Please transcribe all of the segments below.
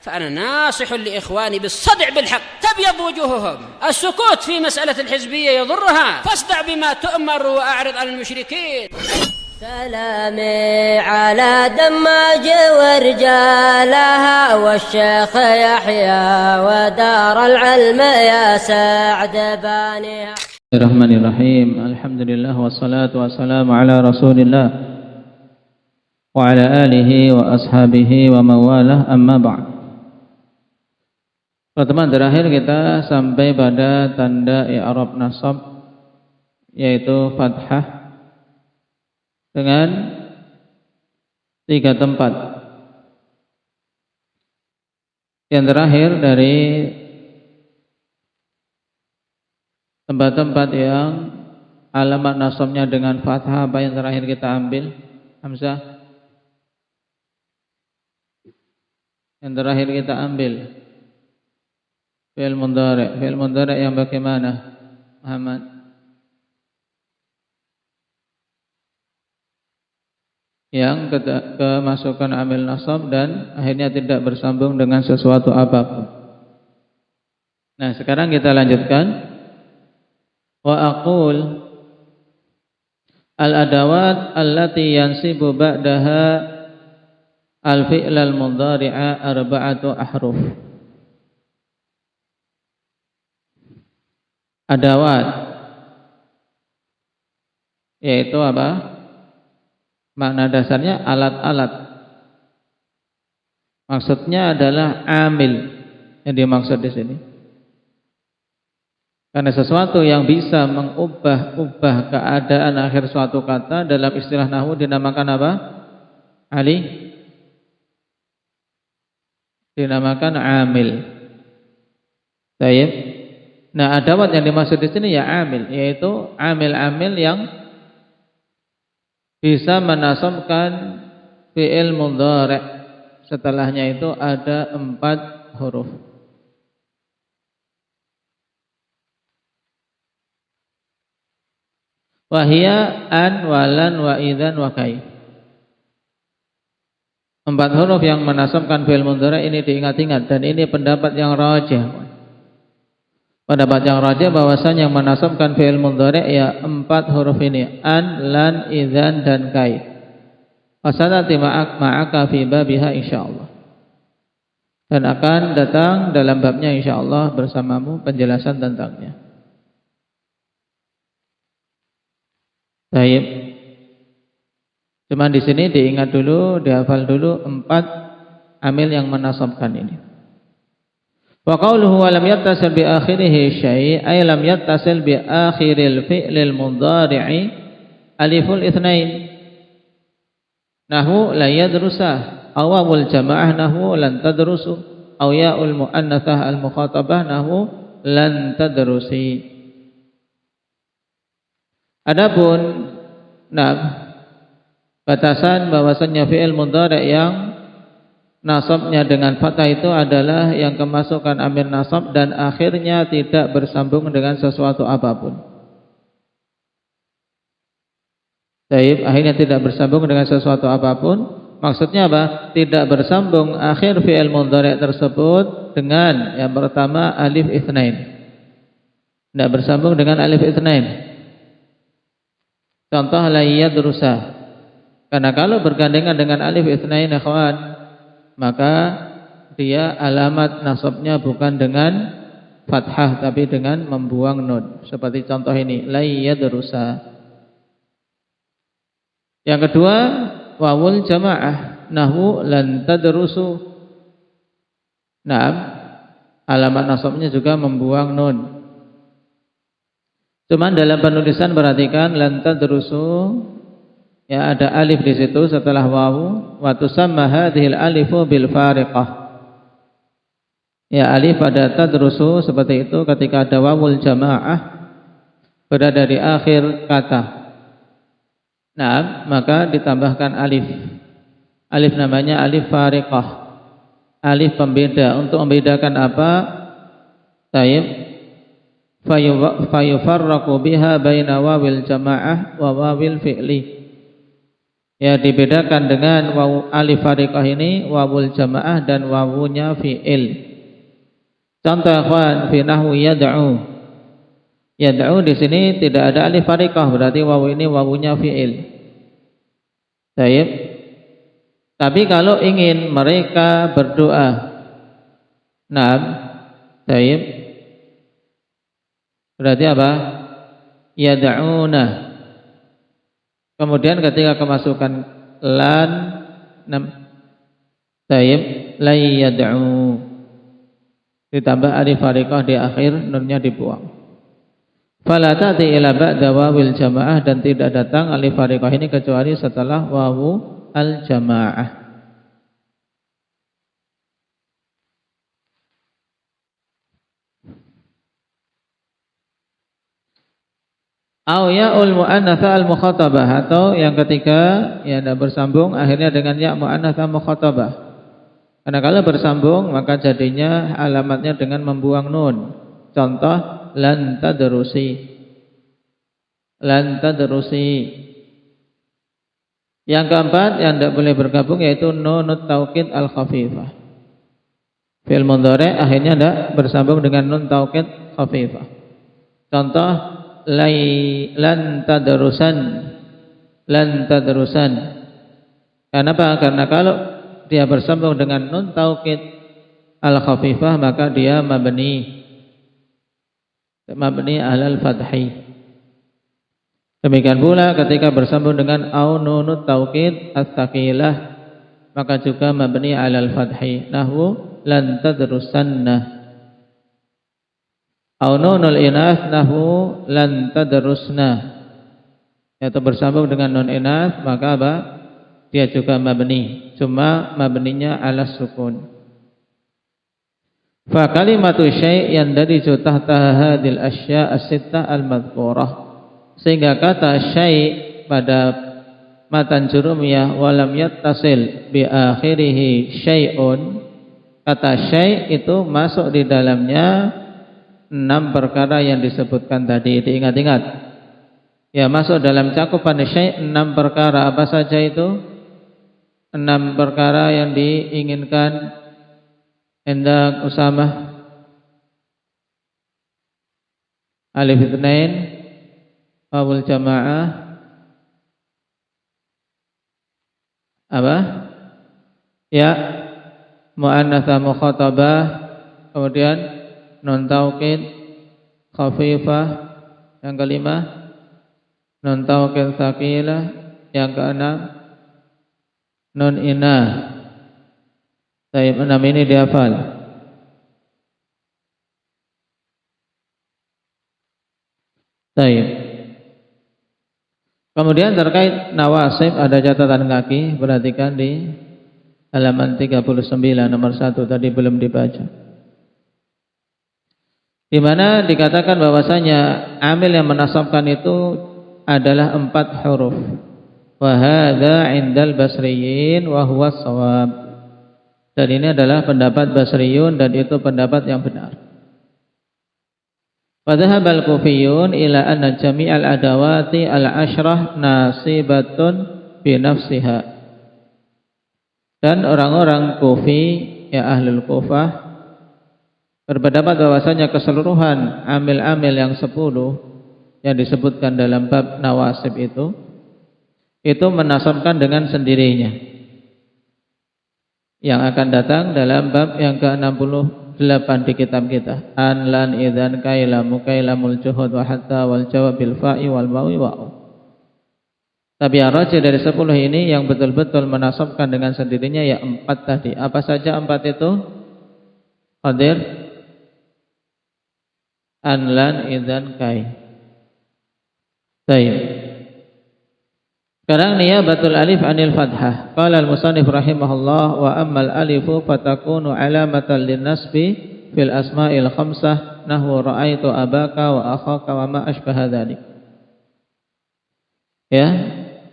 فأنا ناصح لإخواني بالصدع بالحق تبيض وجوههم. السكوت في مسألة الحزبية يضرها، فاصدع بما تؤمر وأعرض عن المشركين. سلامي على دماج ورجالها والشيخ يحيى ودار العلم يا سعد بانيها. Bismillahirrahmanirrahim. Alhamdulillah wassalatu wassalamu ala Rasulillah wa ala alihi wa ashabihi wa mawalah, amma ba'd. Pertemuan terakhir kita sampai pada tanda i'rab nasab, yaitu fathah dengan 3 tempat. Yang terakhir dari tempat-tempat yang alamat nasabnya dengan fathah, apa yang terakhir kita ambil? Hamzah. Yang terakhir kita ambil fi'il mudhari'. Fi'il mudhari' yang bagaimana, Muhammad? Yang kemasukan amil nasab dan akhirnya tidak bersambung dengan sesuatu apapun. Nah, sekarang kita lanjutkan. Wa aqul al-adawat allati yansibu ba'daha al-fi'l al-mudhari'a arba'atu ahruf. Adawat yaitu apa? Makna dasarnya alat-alat. Maksudnya adalah amil yang dimaksud di sini. Karena sesuatu yang bisa mengubah keadaan akhir suatu kata dalam istilah nahwu dinamakan apa? Ali? Dinamakan amil. Baik. Nah, adawat yang dimaksud di sini ya amil, yaitu amil-amil yang bisa menasabkan fi'il mudhari'. Setelahnya itu ada 4 huruf. Wahia an, walan, wa idzan, wa kai. 4 huruf yang menasabkan fi'il mudhari' ini diingat-ingat, dan ini pendapat yang rajih. Pendapat yang rajih bahwasanya yang menasabkan fi'il mudhari' ya 4 huruf ini, an, lan, idzan, dan kai. Wasanati ma'aka fi babiha insyaallah. Dan akan datang dalam babnya insyaallah bersamamu penjelasan tentangnya. Baik. Cuma di sini diingat dulu, dihafal dulu 4 amil yang menasabkan ini. Wa qawluhu wa lam yattasil bi akhirih syai' ay lam yattasil bi akhiril fi'lil mudhari'i aliful itsnain. Nahwu la yadrusa, awamul jamaah nahwu lan tadrusu, aw ya'ul muannatsah al mukhatabah nahwu lan tadrusi. Adapun batasan bahwasannya fi'il mudhari' yang nasabnya dengan fathah itu adalah yang kemasukan amil nasab dan akhirnya tidak bersambung dengan sesuatu apapun. Baik, akhirnya tidak bersambung dengan sesuatu apapun. Maksudnya apa? Tidak bersambung akhir fi'il mudhari' tersebut dengan yang pertama alif itsnain. Tidak bersambung dengan alif itsnain. Contoh la yadrusa. Karena kalau bergandengan dengan alif itsnain ikhwan, maka dia alamat nasabnya bukan dengan fathah tapi dengan membuang nun. Seperti contoh ini, la yadrusa. Yang kedua, wawul jamaah nahwu lan tadrusu. Nah, alamat nasabnya juga membuang nun. Cuman dalam penulisan perhatikan lan tadrusu, ya ada alif di situ setelah wawu, wa tusamma hadhil alifu bil fariqah. Ya, alif pada tadrusu seperti itu ketika ada wawul jamaah berada di akhir kata. Nah, maka ditambahkan alif. Alif namanya alif fariqah. Alif pembeda. Untuk membedakan apa? Taib. Fayufarraqu biha baina wawil jamaah wa wawil fi'li. Ya, dibedakan dengan wawu alif fariqah ini wawul jamaah dan wawunya fi'il. Contoh ikhwan fi nahwi yad'u. Yad'u di sini tidak ada alif fariqah, berarti wawu ini wawunya fi'il. Baik. Tapi kalau ingin mereka berdoa, naam, baik. Berarti apa? Yad'una. Kemudian ketika kemasukan lan, taib, lay yad'u, ditambah alif fariqah di akhir, nunnya dibuang. Fala ta'ti ila ba'da wawil jamaah, dan tidak datang alif fariqah ini kecuali setelah wawu al jamaah. Au ya'ul mu'annatsa al mukhatabah, atau yang ketiga ya tidak bersambung akhirnya dengan ya mu'annatsa mukhatabah. Karena kalau bersambung maka jadinya alamatnya dengan membuang nun. Contoh lan tadrusi. Lan tadrusi. Yang keempat yang tidak boleh bergabung yaitu nunut taukid al khafifah. Fi'il mudhari akhirnya tidak bersambung dengan nun taukid khafifah. Contoh lan tadrusan. Lan tadrusan. Kenapa? Karena kalau dia bersambung dengan nun taukid al-khafifah maka dia mabni alal fathi. Demikian pula ketika bersambung dengan au nunut taukid as-saqilah maka juga mabni alal fathi. Nahwu lan tadrusanna. Au nunul inas nahwu lan tadrusna, yaitu bersambung dengan nun inas maka apa? Dia juga mabni, cuma mabninya ala sukun. Fa kalimatu syai' yandaju tahta hadhil asya' as-sittah al-madhkurah, sehingga kata syai' pada matan jurumiyah walam yattasil bi akhirih syai'un, kata syai' itu masuk di dalamnya 6 perkara yang disebutkan tadi. Diingat-ingat ya, masuk dalam cakupan syai' 6 perkara. Apa saja itu? 6 perkara yang diinginkan. Hendak Usamah. Alif itsnain, wawul jamaah, apa? Ya, mu'annatsa mukhatabah, kemudian nun taukid khafifah, yang kelima nun taukid tsaqilah, yang keenam nun inah. Baik, 6 ini dihafal. Baik. Kemudian terkait nawasib ada catatan kaki, perhatikan di halaman 39 nomor 1 tadi belum dibaca. Di mana dikatakan bahwasanya amil yang menasabkan itu adalah 4 huruf. Wa hadza 'indal basriyin wa huwa shawab. Dan ini adalah pendapat Basriyun dan itu pendapat yang benar. Wa dhahabal kufiyun ila anna jami'al adawati al-ashrah nasibatun bi nafsiha. Dan orang-orang Kufi, ya ahlul Kufah, berpendapat bahwasanya keseluruhan amil-amil yang 10 yang disebutkan dalam bab nawasib itu menasabkan dengan sendirinya. Yang akan datang dalam bab yang ke-68 di kitab kita. An lan idzan kaila mukailamul juhud wa hatta wal jawab bil fa'i wal wawi wa'u. Tapi yang rajih dari 10 ini yang betul-betul menasabkan dengan sendirinya ya 4 tadi. Apa saja 4 itu? Qadir, an lan idzan kai. Baik. Sekarang niyabatul alif anil fathah. Qala al-musannif rahimahullah wa ammal alifu fatakunu alamatan linnasbi fil asma'il khamsah nahwu ra'aitu abaka wa akhaka wa ma ashbaha dzalik. Ya,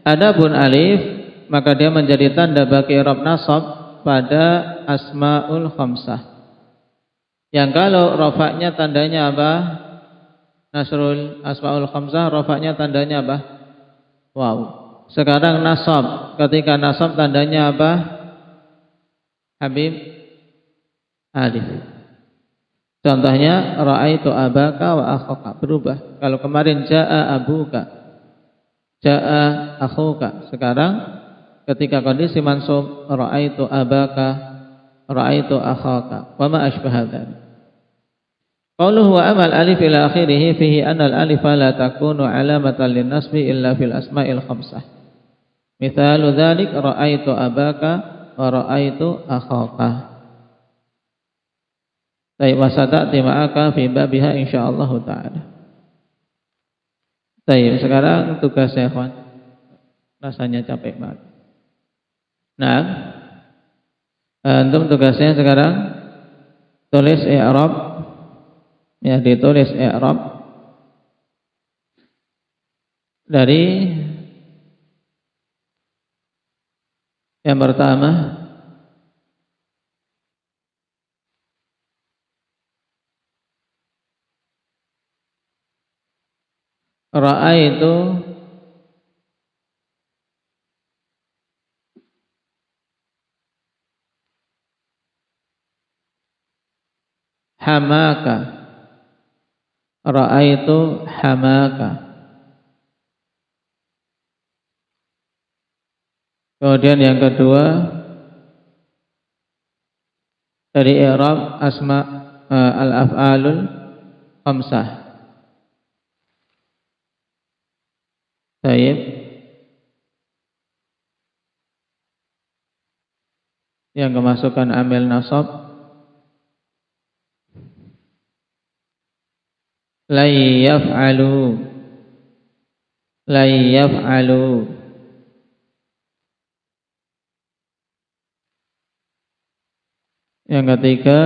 adapun alif maka dia menjadi tanda bagi i'rab nasab pada asmaul khamsah. Yang kalau rafa'nya tandanya apa? Nasrul asmaul khamsah rafa'nya tandanya apa? Wow. Sekarang nasab ketika nasab tandanya apa? Habib alif. Contohnya ra'aitu abaka wa akhaka, berubah. Kalau kemarin jaa abuka, jaa akhuka. Sekarang ketika kondisi mansub ra'aitu abaka, ra'aitu akhaka, wa ma asbaha dzalik. Qauluhu wa amal alif ila akhirih fihi anna al-alif la takunu alamatan lin-nasbi illa fil asma'il khamsah. Mithalu dzalik ra'aitu abaka wa ra'aitu akhaka. Baik, wasata'ti ma'aka fi babiha insyaallah taala. Baik, sekarang tugas saya kawan. Rasanya capek banget. Nah, untuk tugasnya sekarang tulis i'rab, ya, ditulis i'rab dari yang pertama ra'aitu hamaka, ra'aitu hamaka. Kemudian yang kedua dari i'rab asma al-af'alul khamsah. Baik. Yang kemasukan amil nasab la yaf'alu, la yaf'alu. Yang ketiga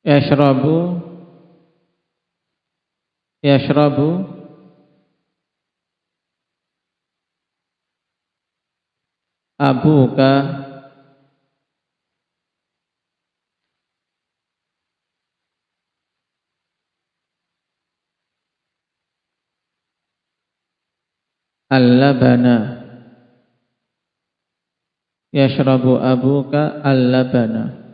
yashrabu, yashrabu. Abuka, al-labana, yashrabu abuka al-labana.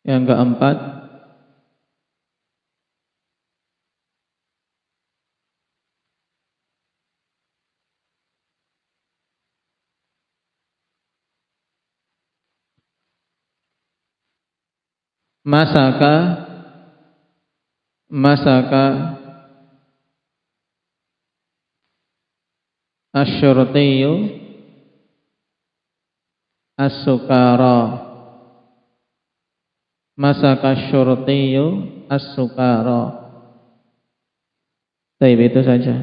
Yang keempat masaka, masaka asy-syurtiyyu as-sukara, masaka asy-syurtiyyu as-sukara. Baik, itu saja.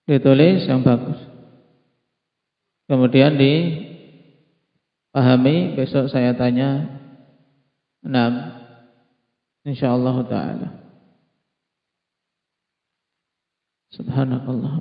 Ditulis yang bagus. Kemudian dipahami, besok saya tanya. Insyaallah taala. Subhanallah.